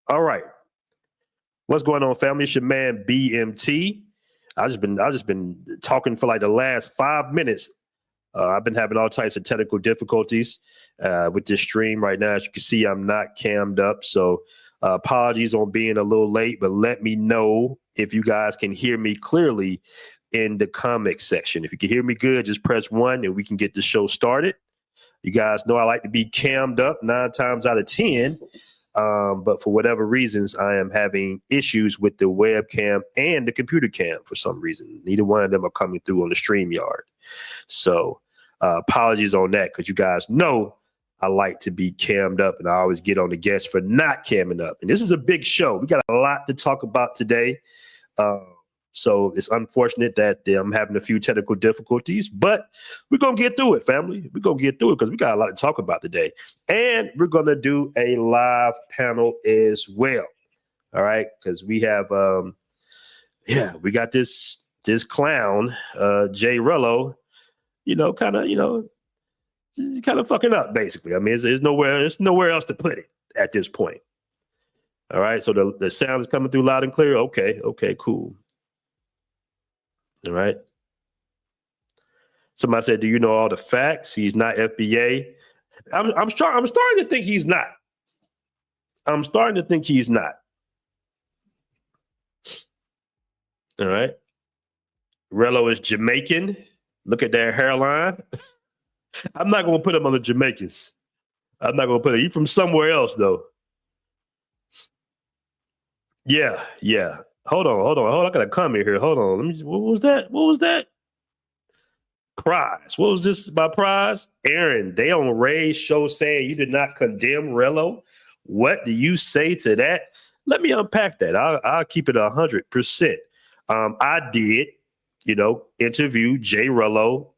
All right. What's going on, family? It's your man BMT. I just been talking for like the last 5 minutes. I've been having all types of technical difficulties with this stream right now. As you can see, I'm not cammed up, so apologies on being a little late. But let me know if you guys can hear me clearly in the comment section. If you can hear me good, just press 1 and we can get the show started. You guys know I like to be cammed up 9 times out of 10. But for whatever reasons, I am having issues with the webcam and the computer cam for some reason. Neither one of them are coming through on the StreamYard. So apologies on that, because you guys know I like to be cammed up, and I always get on the guests for not camming up. And this is a big show. We got a lot to talk about today. So it's unfortunate that I'm having a few technical difficulties, but we're going to get through it, family. We're going to get through it because we got a lot to talk about today. And we're going to do a live panel as well. All right. Because we have, we got this clown, Jrello, kind of fucking up, basically. I mean, there's nowhere else to put it at this point. All right. So the sound is coming through loud and clear. Okay, cool. All right. Somebody said, "Do you know all the facts? He's not FBA." I'm starting to think he's not. I'm starting to think he's not. All right. Jrello is Jamaican. Look at that hairline. I'm not going to put him on the Jamaicans. I'm not going to put it. He's from somewhere else, though. Yeah. Hold on. I got a comment here. Hold on. Let me. What was that? Prize. What was this about Prize? Aaron, they on Ray's show saying you did not condemn Jrello. What do you say to that? Let me unpack that. I'll keep it 100%. I did, interview Jrello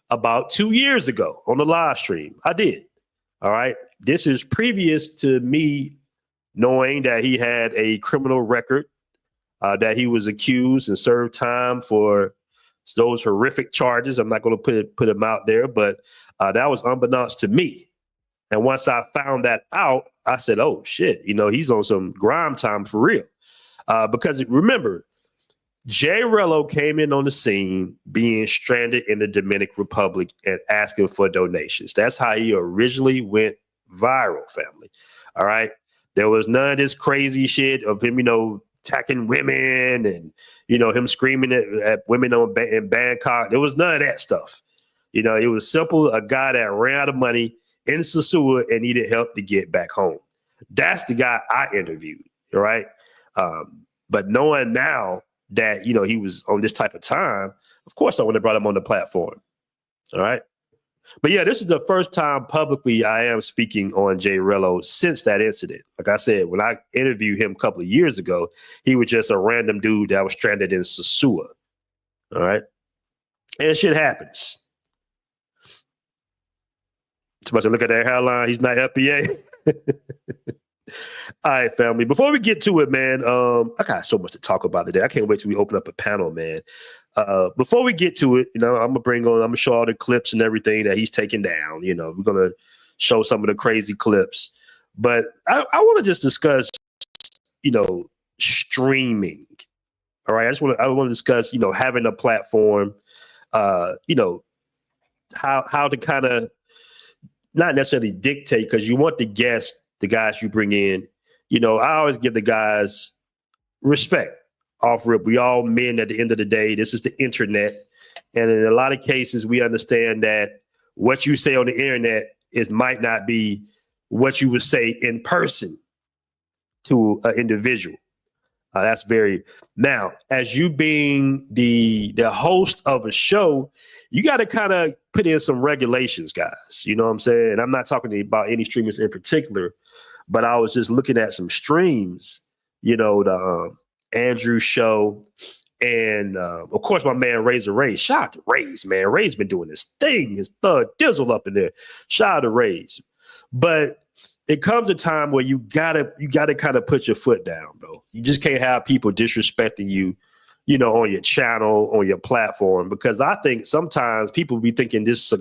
about 2 years ago on the live stream. I did. All right. This is previous to me knowing that he had a criminal record. That he was accused and served time for those horrific charges. I'm not going to put him out there, but that was unbeknownst to me. And once I found that out, I said, "Oh shit, he's on some grime time for real." Because remember, Jrello came in on the scene being stranded in the Dominican Republic and asking for donations. That's how he originally went viral, family. All right, there was none of this crazy shit of him, attacking women and, him screaming at women in Bangkok. There was none of that stuff. It was simple. A guy that ran out of money in Sasua and needed help to get back home. That's the guy I interviewed. All right. But knowing now that, he was on this type of time, of course I would have brought him on the platform. All right. But yeah, this is the first time publicly I am speaking on Jrello since that incident. Like I said, when I interviewed him a couple of years ago, he was just a random dude that was stranded in Sasua. All right. And shit happens. Somebody said, "Look at that hairline. He's not FBA." All right, family. Before we get to it, man, I got so much to talk about today. I can't wait till we open up a panel, man. Before we get to it, I'm gonna show all the clips and everything that he's taken down. We're gonna show some of the crazy clips, but I want to just discuss, streaming. All right, I want to discuss, having a platform, how to kind of not necessarily dictate, because you want the guys you bring in. I always give the guys respect. Off rip, we all men at the end of the day. This is the internet, and in a lot of cases, we understand that what you say on the internet might not be what you would say in person to an individual. That's very now. As you being the host of a show, you got to kind of put in some regulations, guys. You know what I'm saying? And I'm not talking about any streamers in particular, but I was just looking at some streams. The Andrew show, and of course my man Razor Ray. Shout out to Rays, man. Ray's been doing this thing, his thug dizzle up in there. Shout out to Rays. But it comes a time where you gotta kind of put your foot down, bro. You just can't have people disrespecting you, on your channel, on your platform, because I think sometimes people be thinking this,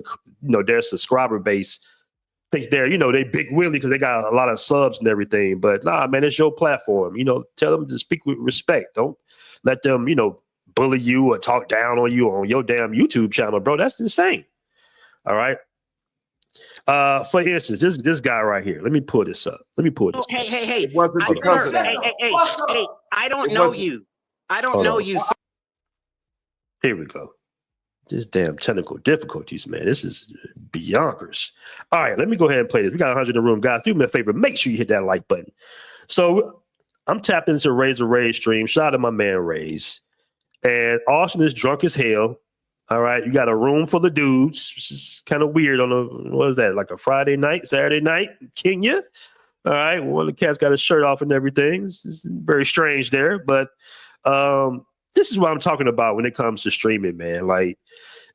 their subscriber base think they're, they big willy because they got a lot of subs and everything. But nah, man, it's your platform. Tell them to speak with respect. Don't let them, bully you or talk down on you on your damn YouTube channel, bro. That's insane. All right. For instance, this guy right here. Let me pull this up. Hey. It wasn't because of that. Hey, I don't know you. I don't know you. Here we go. This damn technical difficulties, man. This is bonkers. All right, let me go ahead and play this. We got 100 in the room. Guys, do me a favor. Make sure you hit that like button. So I'm tapped into Razor Ray's stream. Shout out to my man, Rays. And Austin is drunk as hell. All right, you got a room full of dudes, which is kind of weird on what is that, like a Friday night, Saturday night in Kenya? All right, one of the cats got his shirt off and everything. It's very strange there, but this is what I'm talking about when it comes to streaming, man. Like,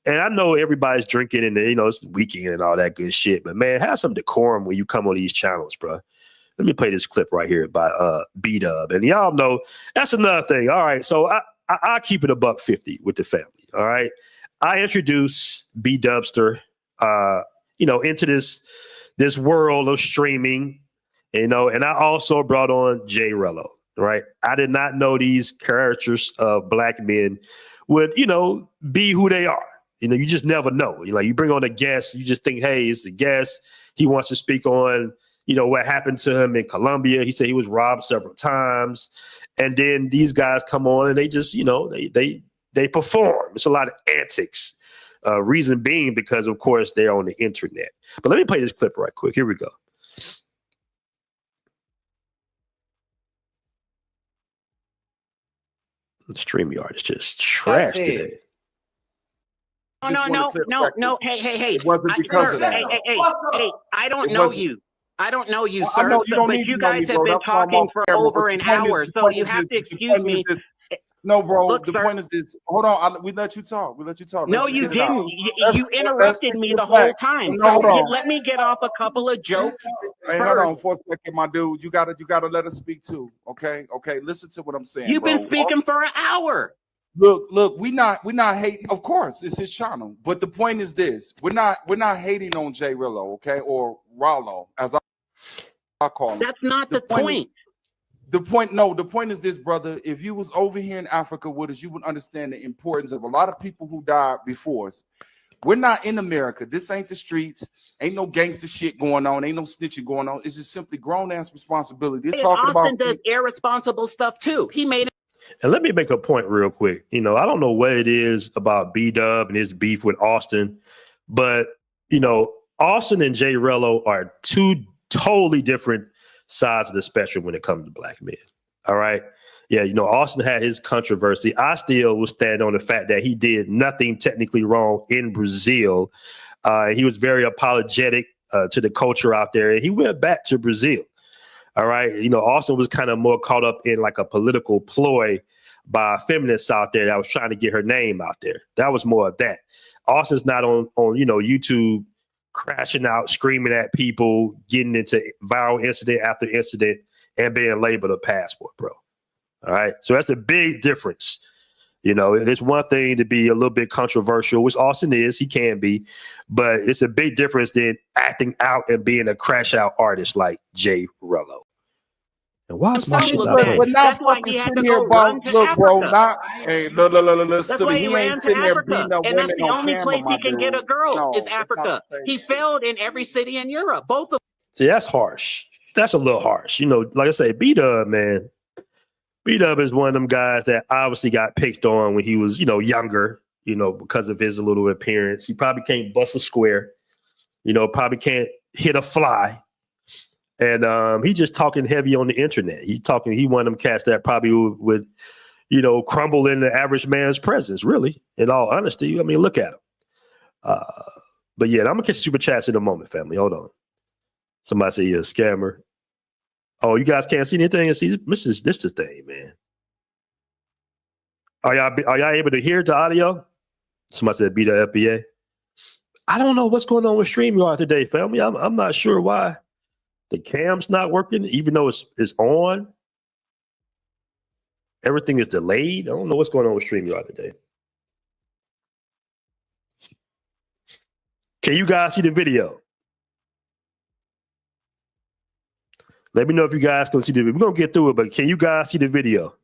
and I know everybody's drinking and it's the weekend and all that good shit, but man, have some decorum when you come on these channels, bro. Let me play this clip right here by B-Dub, and y'all know that's another thing. All right, so I keep it $150 with the family. All right. I introduced B-Dubster, into this world of streaming, and I also brought on Jrello, right? I did not know these characters of black men would, be who they are. You just never know. You bring on a guest, you just think, hey, it's a guest. He wants to speak on, what happened to him in Colombia. He said he was robbed several times. And then these guys come on and they just, they perform. It's a lot of antics. Reason being because, of course, they're on the internet. But let me play this clip right quick. Here we go. The StreamYard is just trash today. No. Hey. It wasn't because of that. Hey, I don't know you. I don't know you, sir. I know you don't but need you to know guys me, have bro. been That's why I'm talking off for camera. over an hour, so you have to excuse me. No, bro. Look, the sir. point is this. Hold on. We let you talk. No, you didn't. You interrupted me the whole time. No, so let me get off a couple of jokes. Hey, hold on for a second, my dude. You gotta let us speak too. Okay. Listen to what I'm saying. You've been speaking for an hour. Look. We not hating. Of course, it's his channel. But the point is this: we're not hating on Jrello, okay, or Rollo, as I call him. That's not the point. The point is this, brother. If you was over here in Africa with us, you would understand the importance of a lot of people who died before us. We're not in America. This ain't the streets. Ain't no gangster shit going on. Ain't no snitching going on. It's just simply grown-ass responsibility. They're talking Austin about does irresponsible stuff too. He made it. And let me make a point real quick. I don't know what it is about B-Dub and his beef with Austin, but, Austin and Jrello are two totally different sides of the spectrum when it comes to black men. All right. Yeah. Austin had his controversy. I still will stand on the fact that he did nothing technically wrong in Brazil. He was very apologetic to the culture out there, and he went back to Brazil. All right. Austin was kind of more caught up in like a political ploy by feminists out there that was trying to get her name out there. That was more of that. Austin's not on YouTube crashing out, screaming at people, getting into viral incident after incident, and being labeled a passport, bro. All right. So that's a big difference. It's one thing to be a little bit controversial, which Austin is, he can be, but it's a big difference than acting out and being a crash out artist like Jrello. And why is my shit not playing? But now fucking sitting here about, look, bro, not, hey, look, that's why he ran to Africa. And that's the only place he can get a girl is Africa. He failed in every city in Europe, both of them. See, that's harsh. That's a little harsh. Like I say, B-Dub, man. B-Dub is one of them guys that obviously got picked on when he was, younger, because of his little appearance. He probably can't bust a square, probably can't hit a fly. And he just talking heavy on the internet. He one of them cats that probably would crumble in the average man's presence, really, in all honesty. I mean, look at him. But yeah, I'm going to catch super chats in a moment, family. Hold on. Somebody say you're a scammer. Oh, you guys can't see anything? See, this is the thing, man. Are y'all able to hear the audio? Somebody said be the FBA. I don't know what's going on with StreamYard today, family. I'm not sure why the cam's not working, even though it's on. Everything is delayed. I don't know what's going on with StreamYard today. Can you guys see the video? Let me know if you guys can see the video. We're going to get through it, but can you guys see the video?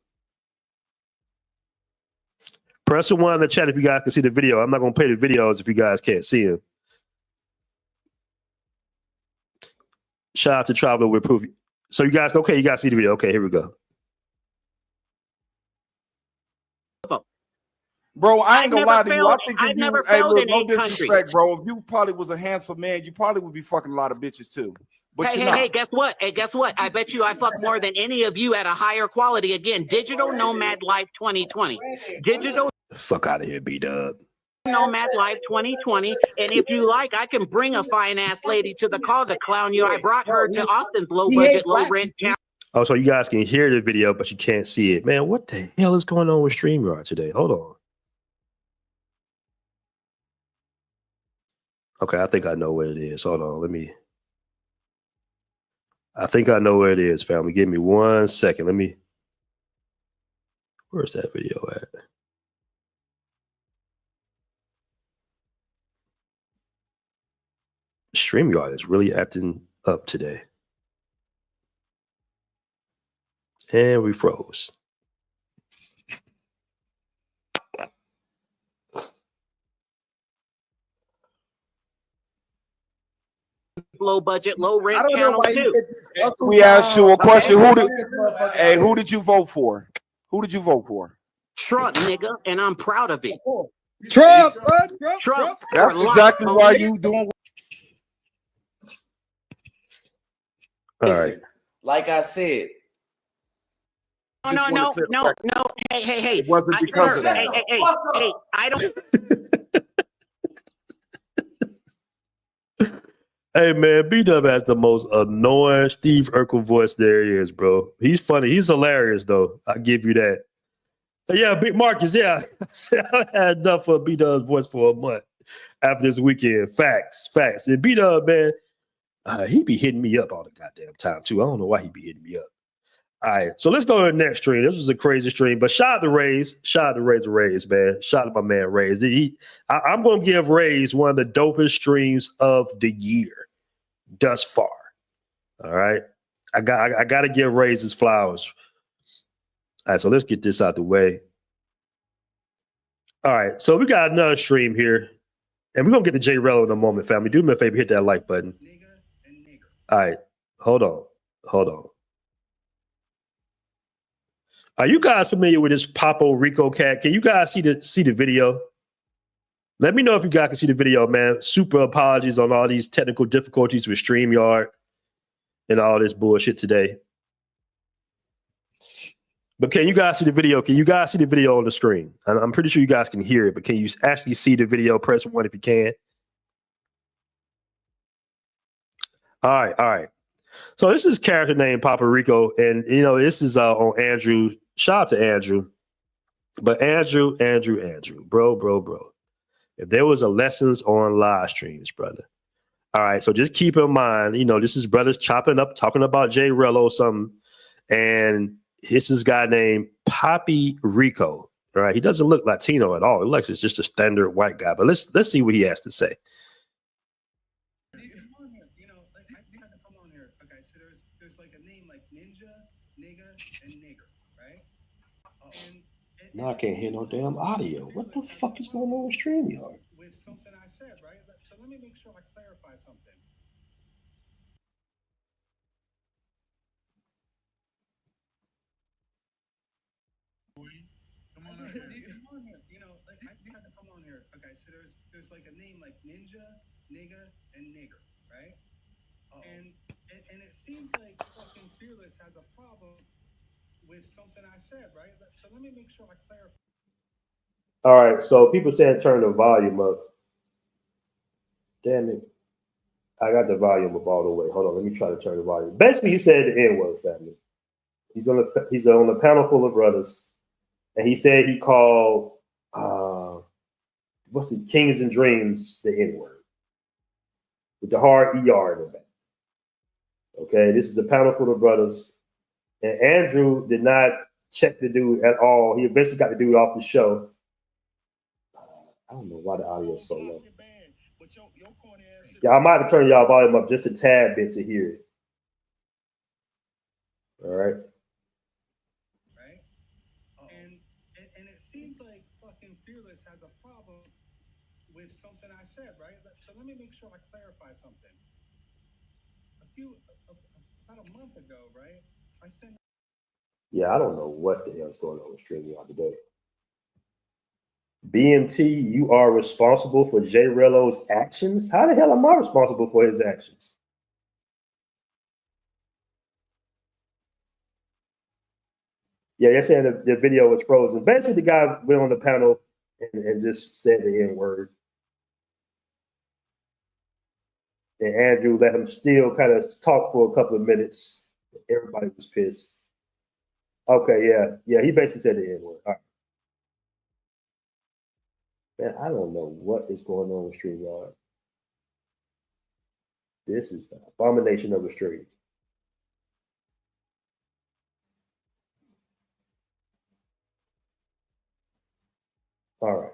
Press the one in the chat if you guys can see the video. I'm not going to play the videos if you guys can't see them. Shout out to Traveler with Proof. So you guys, okay, you guys see the video. Okay, here we go. Bro, I ain't gonna lie to you. I think I've if never you, hey, failed look, in no a country. disrespect, bro. If you probably was a handsome man, you probably would be fucking a lot of bitches too. But hey, guess what? Hey, guess what? I bet you I fuck more than any of you at a higher quality. Again, Digital Nomad Life 2020. Digital Fuck out of here, B-Dub. Nomad Life 2020. And if you like, I can bring a fine ass lady to the call to clown you. I brought her to Austin's low budget, low rent town. Oh, so you guys can hear the video, but you can't see it. Man, what the hell is going on with StreamYard today? Hold on. Okay, I think I know where it is. Hold on, I think I know where it is, family. Give me 1 second. Where's that video at? StreamYard is really acting up today. And we froze. Low budget, low rent channel too. We asked you a question. Who did you vote for? Who did you vote for? Trump, nigga, and I'm proud of it. Trump. That's exactly why you doing. All right. Like I said. No. Hey. It wasn't because of that. Hey, I don't. Hey, man, B-Dub has the most annoying Steve Urkel voice there is, bro. He's funny. He's hilarious, though. I'll give you that. Yeah, Big Marcus, yeah. I had enough of B-Dub's voice for a month after this weekend. Facts. And B-Dub, man, he be hitting me up all the goddamn time, too. I don't know why he be hitting me up. All right, so let's go to the next stream. This was a crazy stream, but shout out to Rays. Shout out to Rays, man. Shout out to my man, Rays. I'm going to give Rays one of the dopest streams of the year thus far. All right? I got to give Rays his flowers. All right, so let's get this out the way. All right, so we got another stream here, and we're going to get to Jrello in a moment, family. Do me a favor, hit that like button. All right, hold on. Are you guys familiar with this Papo Rico cat? Can you guys see the video? Let me know if you guys can see the video, man. Super apologies on all these technical difficulties with StreamYard and all this bullshit today. But can you guys see the video? Can you guys see the video on the screen? I'm pretty sure you guys can hear it, but can you actually see the video? Press 1 if you can. All right. So this is a character named Papa Rico, and this is on Andrew. Shout out to Andrew. But Andrew, bro. If there was a lessons on live streams, brother. All right, so just keep in mind, this is brothers chopping up, talking about Jrello or something, and it's this guy named Papi Rico. All right, he doesn't look Latino at all. It looks like just a standard white guy. But let's see what he has to say. Now I can't hear no damn audio. What the fuck is going on with StreamYard? With something I said, right? So let me make sure I clarify something. Come on here. I had to come on here. Okay, so there's like a name like Ninja, Nigga, and Nigger, right? And it seems like fucking Fearless has a problem with something I said, right? So let me make sure I clarify. All right, so people saying turn the volume up. Damn it. I got the volume up all the way. Hold on, let me try to turn the volume. Basically, he said the N-word, family. He's on a panel full of brothers, and he said he called what's the Kings and Dreams the N-word with the hard ER in the back. Okay, this is a panel full of brothers, and Andrew did not check the dude at all. He eventually got the dude off the show. I don't know why the audio is so low. Yeah, I might have to turn y'all volume up just a tad bit to hear it. All right. Right? And it seems like fucking Fearless has a problem with something I said, right? So let me make sure I clarify something. About a month ago, right? I sent. Yeah, I don't know what the hell's going on with StreamYard today. BMT, you are responsible for Jrello's actions? How the hell am I responsible for his actions? Yeah, they're saying the video was frozen. Basically, the guy went on the panel and just said the N-word. And Andrew let him still kind of talk for a couple of minutes. Everybody was pissed. Okay, yeah, he basically said the N-word. All right. Man, I don't know what is going on with StreamYard. This is the abomination of a stream. All right.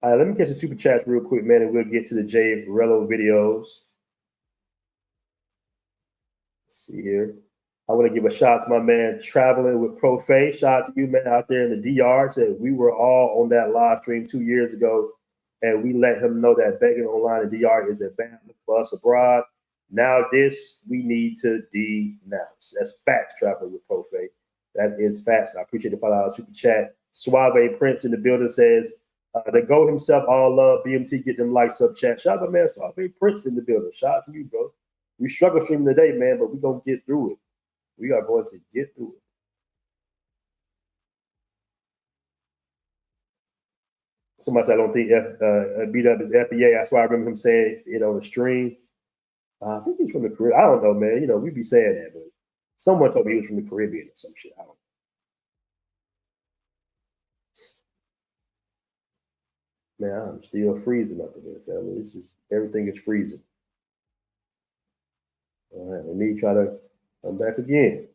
Let me catch the super chats real quick, man, and we'll get to the Jrello videos. Let's see here. I want to give a shout out to my man Traveling with Profe. Shout out to you, man, out there in the DR. Said we were all on that live stream 2 years ago, and we let him know that begging online in DR is a bad look for us abroad. Now this we need to denounce. That's facts, Traveling with Profe. That is facts. I appreciate the $5 super chat. Suave Prince in the building says, the GOAT himself, all love, BMT, get them likes up, chat. Shout out to my man Suave Prince in the building. Shout out to you, bro. We struggle streaming today, man, but we're going to get through it. We are going to get through it. Somebody said, I don't think beat up is FBA. That's why I remember him saying it on the stream. I think he's from the Caribbean. I don't know, man. You know, we be saying that, but someone told me he was from the Caribbean or some shit. I don't know. Man, I'm still freezing up in here, family. This is everything is freezing. All right, let me try to come back again.